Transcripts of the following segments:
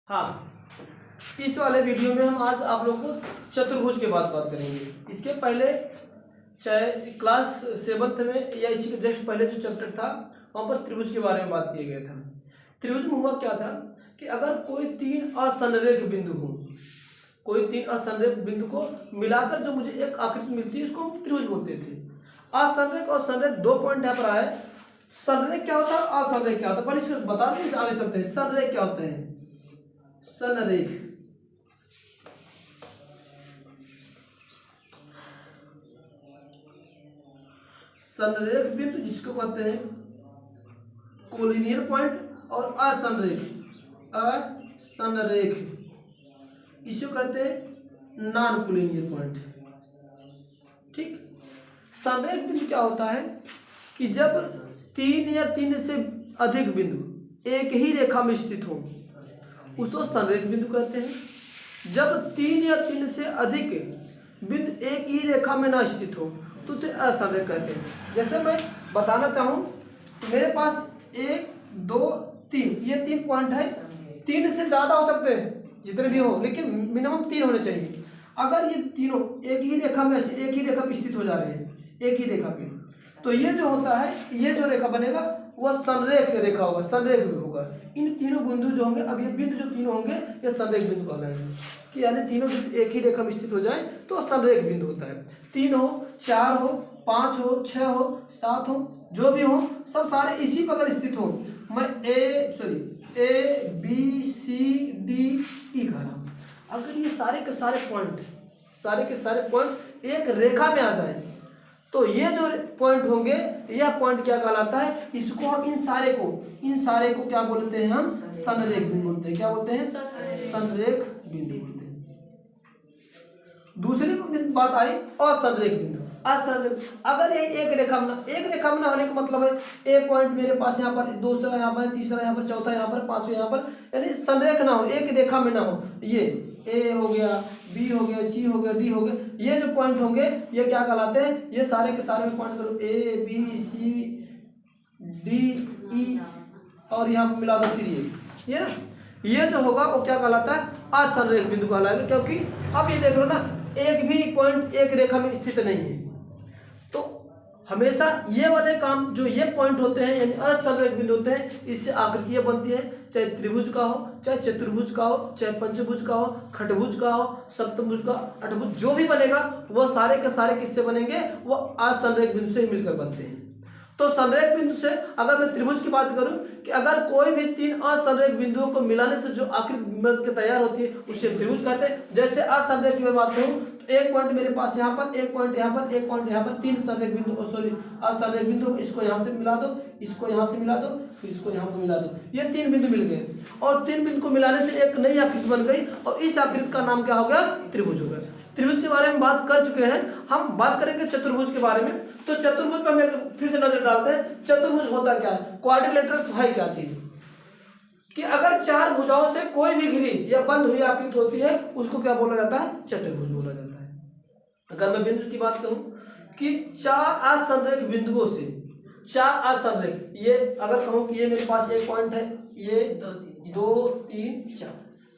हाँ, इस वाले वीडियो में हम आज आप लोगों को चतुर्भुज के बात करेंगे। इसके पहले चाहे क्लास 7th में या इसी के जस्ट पहले जो चैप्टर था वहाँ पर त्रिभुज के बारे में बात किया गया था। त्रिभुज में हुआ क्या था कि अगर कोई तीन असंरेख बिंदु हो, कोई तीन असंरेख बिंदु को मिलाकर जो मुझे एक आकृति मिलती है उसको हम त्रिभुज बोलते थे। असंरेख और संरेख दो पॉइंट यहाँ पर आए। संरेख क्या होता है, असंरेख क्या होता है, पहले इसको बता दें, आगे चलते हैं। संरेख क्या होते हैं? संरेख संरेख बिंदु जिसको कहते हैं कोलिनियर पॉइंट, और असंरेख इसको कहते हैं नॉन कोलिनियर पॉइंट। ठीक, संरेख बिंदु क्या होता है कि जब तीन या तीन से अधिक बिंदु एक ही रेखा में स्थित हो उसको संरेख बिंदु कहते हैं। जब तीन या तीन से अधिक बिंदु एक ही रेखा में ना स्थित हो तो असंरेख कहते हैं। जैसे मैं बताना चाहूँ तो मेरे पास 1 2 3 ये 3 पॉइंट है। 3 से ज़्यादा हो सकते हैं जितने भी हो, लेकिन मिनिमम 3 होने चाहिए। अगर ये तीनों एक ही रेखा में स्थित हो जा रहे हैं, एक ही रेखा पे, तो ये जो होता है, ये जो रेखा बनेगा वह संरेख रेखा होगा, संरेख होगा। इन तीनों बिंदु जो होंगे, अब ये बिंदु जो तीनों होंगे ये संरेख बिंदु कहलाएंगे। कि यानी तीनों बिंदु एक ही रेखा में स्थित हो जाए तो संरेख बिंदु होता है। 3 हो, 4 हो, 5 हो, 6 हो, 7 हो, जो भी हो, सब सारे इसी पर अगर स्थित हो, मैं A B C D E कह रहा हूँ। अगर ये सारे के सारे पॉइंट एक रेखा में आ जाए तो ये जो पॉइंट होंगे, यह पॉइंट क्या कहलाता है? इसको हम इन सारे को क्या बोलते हैं? हम संरेख बिंदु बोलते हैं। क्या बोलते हैं? संरेख बिंदु बोलते हैं। दूसरी बात आई असंरेख बिंदु। असंरेख, अगर ये एक रेखा में ना होने का मतलब है ए पॉइंट मेरे पास यहाँ पर, दूसरा यहाँ पर, तीसरा यहाँ पर, चौथा यहाँ पर, पांचवा यहाँ पर, यानी संरेख ना हो, एक रेखा में ना हो। ये ए हो गया, बी हो गया, सी हो गया, डी हो गया, ये जो पॉइंट होंगे ये क्या कहलाते हैं? ये सारे के सारे में पॉइंट करो, A B C D E, और यहाँ पर मिला दो फिर ये ना, ये जो होगा वो क्या कहलाता है? असंरेख बिंदु कहलाएगा। क्योंकि अब ये देख लो ना, एक भी पॉइंट एक रेखा में स्थित नहीं है, तो हमेशा ये वाले काम जो ये पॉइंट होते हैं यानी असंरेख बिंदु होते हैं, इससे आकृतियां बनती है। चाहे त्रिभुज का हो, चाहे चतुर्भुज का हो, चाहे पंचभुज का हो, खटभुज का हो, सप्तभुज का, अठभुज, जो भी बनेगा वह सारे के सारे किससे बनेंगे? वह असंरेख बिंदु से ही मिलकर बनते हैं। तो संरेख बिंदु से अगर मैं त्रिभुज की बात करूं कि अगर कोई भी तीन असंरेख बिंदुओं को मिलाने से जो आकृति बनकर तैयार होती है उसे त्रिभुज कहते हैं। जैसे असंरेख की मैं बात करूं तो एक पॉइंट मेरे पास यहाँ पर, एक पॉइंट यहाँ पर, एक पॉइंट यहाँ पर, तीन संरेख बिंदु, असंरेख बिंदु, इसको यहाँ से मिला दो, इसको यहाँ से मिला दो, फिर इसको यहाँ पर मिला दो, ये 3 बिंदु मिल गए, और 3 बिंदु को मिलाने से एक नई आकृति बन गई, और इस आकृति का नाम क्या हो गया? त्रिभुज हो गया। त्रिभुज के बारे में बात कर चुके हैं, हम बात करेंगे चतुर्भुज के बारे में। तो चतुर्भुज पर हम फिर से नजर डालते हैं। चतुर्भुज होता क्या है? क्वाड्रिलेटरल्स भाई क्या चीज कि अगर 4 भुजाओं से कोई भी घिरी या बंद हुई आकृति होती है उसको क्या बोला जाता है? चतुर्भुज बोला जाता है। अगर मैं बिंदु की बात करूं कि 4 असंरेख बिंदुओं से 4 असंरेख, ये अगर कहूं कि ये मेरे पास एक पॉइंट है, ये 2 3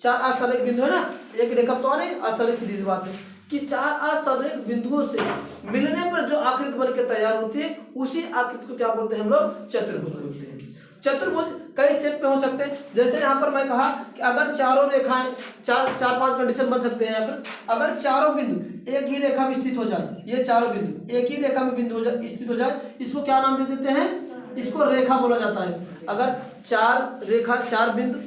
4 असंरेख बिंदु है ना, एक रेखा तो नहीं, असंरेख सीधी बात है कि 4 असंरेख बिंदुओं से मिलने पर जो आकृति बनकर तैयार होती है उसी आकृति को क्या बोलते हैं? हम लोग चतुर्भुज बोलते हैं। चतुर्भुज कई शेप में हो सकते हैं। जैसे यहाँ पर मैं कहा कि अगर चारों रेखाएं, 4-5 कंडीशन बन सकते हैं यहाँ पर। अगर चारों बिंदु एक ही रेखा में स्थित हो जाए, ये चारों बिंदु एक ही रेखा में स्थित हो जाए, इसको क्या नाम दे देते हैं? इसको रेखा बोला जाता है। अगर 4 बिंदु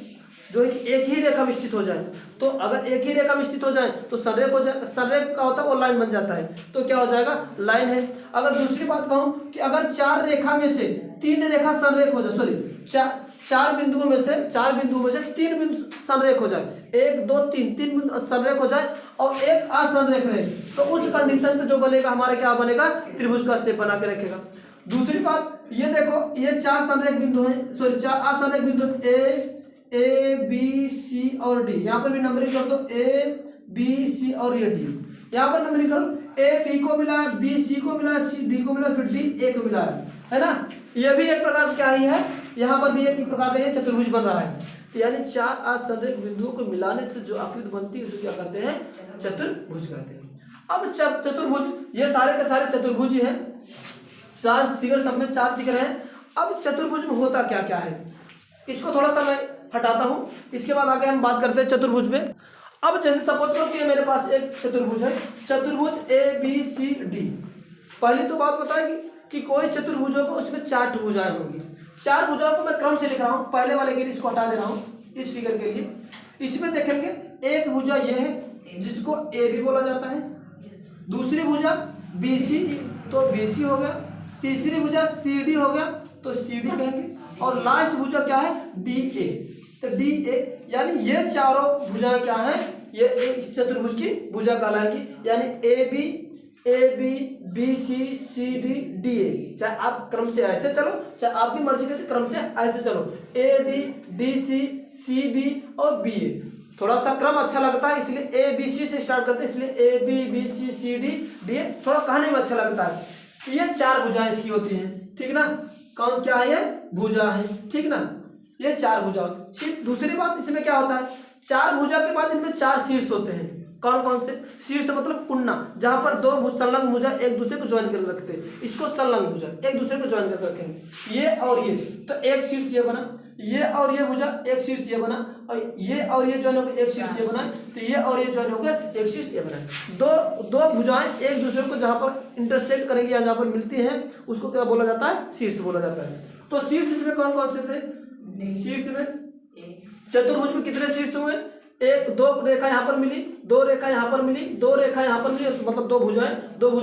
जो एक ही रेखा में स्थित हो जाए, तो अगर एक ही रेखा में स्थित हो जाए तो संरेख हो जाए। संरेख का होता है वो लाइन बन जाता है, तो क्या हो जाएगा? लाइन है। अगर दूसरी बात कहूं कि अगर 4 रेखा में से 3 रेखा संरेख हो जाए, 4 बिंदुओं में से 3 बिंदु संरेख हो जाए, 1 2 3 बिंदु संरेख हो जाए और एक असंरेख रहे, तो उस कंडीशन पे जो बनेगा हमारा क्या बनेगा? त्रिभुज का शेप बना के रखेगा। दूसरी बात ये देखो, ये 4 संरेख बिंदु हैं, 4 असंरेख बिंदु, ए बी सी और डी, यहाँ पर भी नंबरिंग कर दो, ए बी सी और ये डी, यहाँ पर नंबरिंग करो, ए बी को मिला, बी सी को मिला, सी डी को मिला, फिर डी ए को मिला है ना। ये भी एक प्रकार क्या ही है, यहाँ पर भी एक प्रकार का ये चतुर्भुज बन रहा है। यानी चार असंरेख बिंदुओं को मिलाने से जो आकृति बनती है उसे क्या कहते हैं, चतुर्भुज कहते हैं। अब चतुर्भुज, ये सारे के सारे चतुर्भुज ही हैं, चार फिगर सब में चार दिख रहे हैं। अब चतुर्भुज में होता क्या क्या है, इसको थोड़ा सा मैं हटाता हूँ, इसके बाद आगे हम बात करते हैं चतुर्भुज में। अब जैसे सपोज करो कि मेरे पास एक चतुर्भुज है, चतुर्भुज ABCD। पहली तो बात बताएगी कि कोई चतुर्भुज होगा उसमें चार भुजाएं होंगी। चार भुजाओं को मैं क्रम से लिख रहा हूँ, पहले वाले के लिए इसको हटा दे रहा हूँ इस फिगर के लिए। इसमें देखेंगे एक भुजा ये है जिसको AB बोला जाता है, दूसरी भुजा BC तो BC हो गया, तीसरी भुजा CD हो गया तो CD कहेंगे, और लास्ट भुजा क्या है DA तो DA। यानी ये चारों भुजाएं क्या हैं, ये इस चतुर्भुज की भुजा कहलाएंगी। यानी AB BC CD DA, चाहे आप क्रम से ऐसे चलो चाहे आपकी मर्जी के क्रम से ऐसे चलो, AD DC CB और BA। थोड़ा सा क्रम अच्छा लगता है इसलिए ABC से स्टार्ट करते हैं, इसलिए AB BC CD DA थोड़ा कहने में अच्छा लगता है। ये चार भुजाएं इसकी होती हैं, ठीक ना। कौन क्या है, ये भुजा है, ठीक ना, ये चार भुजा। दूसरी बात इसमें क्या होता है, चार भुजा के बाद इनमें चार शीर्ष होते हैं। कौन कौन से शीर्ष, मतलब कुन्ना, जहां पर दो संलग्न भुजा एक दूसरे को ज्वाइन कर रखते हैं, इसको संलग्न भुजा एक दूसरे को ज्वाइन कर रखेंगे। ये और ये तो एक शीर्ष ये बना, ये और ये भुजा एक शीर्ष ये बना, और ये ज्वाइन होकर एक शीर्ष ये बना, तो ये और ये ज्वाइन होकर एक शीर्ष ये बना। दो भुजाएं एक दूसरे को जहां पर इंटरसेक्ट करेंगे या जहां पर मिलती हैं उसको क्या बोला जाता है, शीर्ष बोला जाता है। तो शीर्ष इसमें कौन कौन से थे, शीर्ष में चतुर्भुज में कितने शीर्ष हुए, एक दो रेखा यहाँ पर मिली, दो रेखा यहाँ पर मिली, दो रेखा यहाँ पर मिली, मतलब दो भुजाएं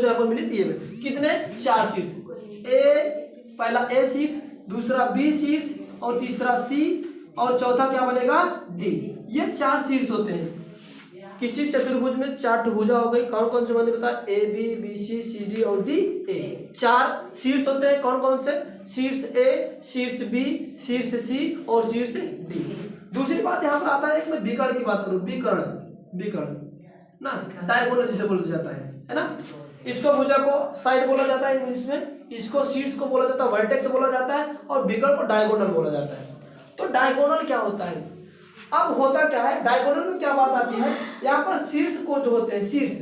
यहाँ पर मिली, दिए कितने चार शीर्ष। पहला A शीर्ष, दूसरा B शीर्ष और तीसरा C और चौथा क्या बनेगा D। ये चार शीर्ष होते हैं। किसी चतुर्भुज में चार भुजा हो गई, कौन कौन से मैंने बताया, AB BC CD और DA। चार शीर्ष होते हैं, कौन कौन से, शीर्ष A शीर्ष B शीर्ष C और शीर्ष D। दूसरी बात यहाँ पर आता है, एक मैं विकर्ण की बात करूं, विकर्ण ना, डायगोनल जिसे बोला जाता है ना। इसको भुजा को साइड बोला जाता है इंग्लिश में, इसको शीर्ष को बोला जाता है वर्टेक्स बोला जाता है, और विकर्ण को डायगोनल बोला जाता है। तो डायगोनल क्या होता है, अब होता क्या है, डायगोनल में क्या बात आती है, यहाँ पर शीर्ष को जो होते हैं, शीर्ष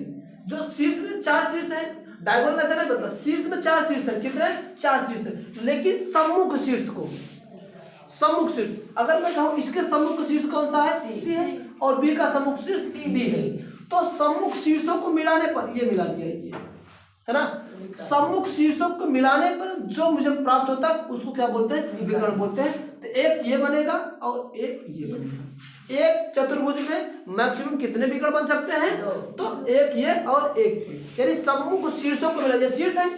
जो शीर्ष में चार शीर्ष है, डायगोनल ऐसा नहीं बनता, शीर्ष में चार शीर्ष है, कितने चार शीर्ष है, लेकिन सम्मुख शीर्ष को, सम्मुख शीर्ष अगर मैं कहूं इसके सम्मुख शीर्ष कौन सा है, C है, और B का सम्मुख शीर्ष D है। तो सम्मुख शीर्षों को मिलाने पर, ये मिला दिया ये है ना, सम्मुख शीर्षों को मिलाने पर जो मुझे प्राप्त होता है उसको क्या बोलते हैं, विकर्ण बोलते हैं। तो एक ये बनेगा और एक ये बनेगा। एक चतुर्भुज में मैक्सिमम कितने विकर्ण बन सकते हैं, तो एक ये और एक ये, यानी सम्मुख शीर्षों को मिला, ये शीर्ष है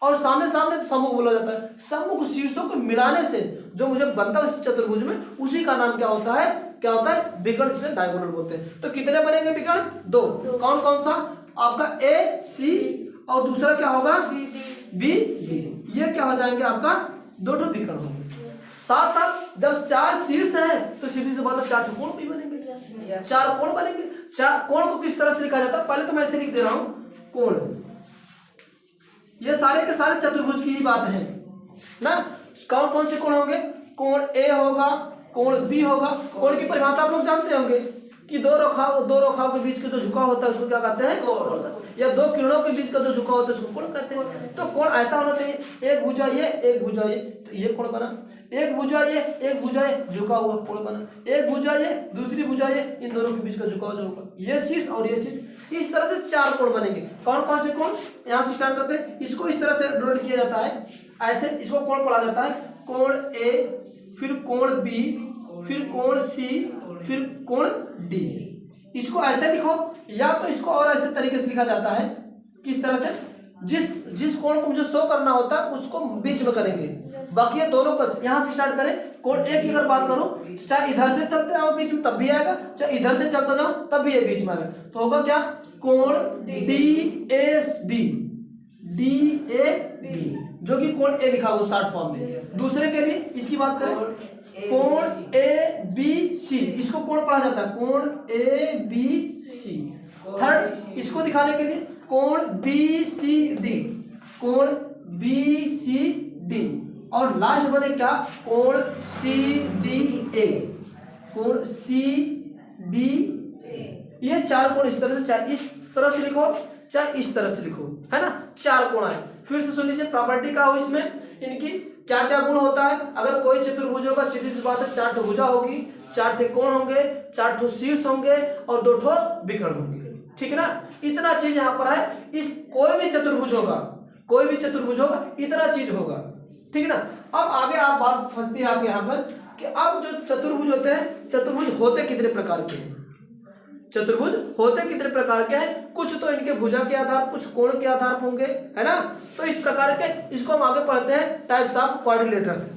और सामने सामने तो सम्मुख बोला जाता है। सम्मुख शीर्षों को मिलाने से जो मुझे बनता है उस चतुर्भुज में, उसी का नाम क्या होता है विकर्ण, जिसे डायगोनल बोलते हैं। तो कितने बनेंगे विकर्ण, दो। कौन कौन सा, आपका A C और दूसरा क्या होगा B D। ये क्या हो जाएंगे, आपका दो विकर्ण होंगे। साथ साथ जब चार शीर्ष है तो सीधी सी बात है चार कोण भी बनेंगे, चार कोण बनेंगे। चार कोण को किस तरह से लिखा जाता है, पहले तो मैं ऐसे लिख दे रहा हूं, कोण। ये सारे के सारे चतुर्भुज की ही बात है ना। कौन कौन से कोण होंगे, कोण A होगा, कोण B होगा। कोण की परिभाषा आप लोग जानते होंगे कि दो रेखाओं के बीच का जो झुकाव होता है उसको क्या कहते हैं, कोण, या दो किरणों के बीच का जो झुकाव होता है उसको कोण कहते हैं। तो कोण ऐसा होना चाहिए, एक भुजा ये एक भुजा ये, तो ये कोण बना। एक भुजा ये एक भुजा ये, झुका हुआ कोण बना। एक भुजा ये दूसरी भुजा ये, इन दोनों के बीच का झुकाव जो होगा, ये शीर्ष और ये शीर्ष। इस तरह से चार कोण बनेंगे। कौन कौन से कोण, यहाँ से स्टार्ट करते हैं। इसको इस तरह से डिनोट किया जाता है, ऐसे इसको कोण पढ़ा जाता है, कोण A, फिर कोण B, फिर कोण C, फिर कोण D। इसको ऐसे लिखो, या तो इसको और ऐसे तरीके से लिखा जाता है, किस तरह से, जिस कोण को मुझे शो करना होता है उसको बीच में करेंगे, बाकी ये दोनों को यहाँ से स्टार्ट करें। कोण A की अगर बात करूं, चाहे इधर से चलते आओ बीच में तब भी आएगा, चाहे इधर से चलता जाओ तब भी ये बीच में आएगा। तो होगा क्या, कोण DAB, जो कि कोण A लिखा हुआ शॉर्ट फॉर्म में। दूसरे के लिए इसकी बात करें, कोण ABC, इसको कोण पढ़ा जाता है, कोण ABC। थर्ड इसको दिखाने के लिए कोण BCD, कोण BCD। और लास्ट बने क्या, कोण CDA। कोण सी डी, ये 4 कोण इस तरह से, चाहे इस तरह से लिखो चाहे इस तरह से लिखो, है ना, 4 कोण आए। फिर से सुन लीजिए प्रॉपर्टी क्या हो इसमें, इनकी क्या क्या गुण होता है। अगर कोई चतुर्भुज होगा, सीधी सी बात है, 4 ठो भुजा होगी, 4 ठो कोण होंगे, 4 ठो शीर्ष होंगे और 2 ठो विकर्ण होंगे, ठीक है ना। इतना चीज यहाँ पर है, इस कोई भी चतुर्भुज होगा, कोई भी चतुर्भुज होगा, इतना चीज होगा, ठीक है ना। अब आगे आप बात फंसती है आपके यहाँ पर कि अब जो चतुर्भुज होते हैं, चतुर्भुज होते कितने प्रकार के हैं, चतुर्भुज होते कितने प्रकार के हैं। कुछ तो इनके भुजा के आधार, कुछ कोण के आधार होंगे, है ना। तो इस प्रकार के, इसको हम आगे पढ़ते हैं टाइप्स ऑफ क्वाड्रिलेटर्स।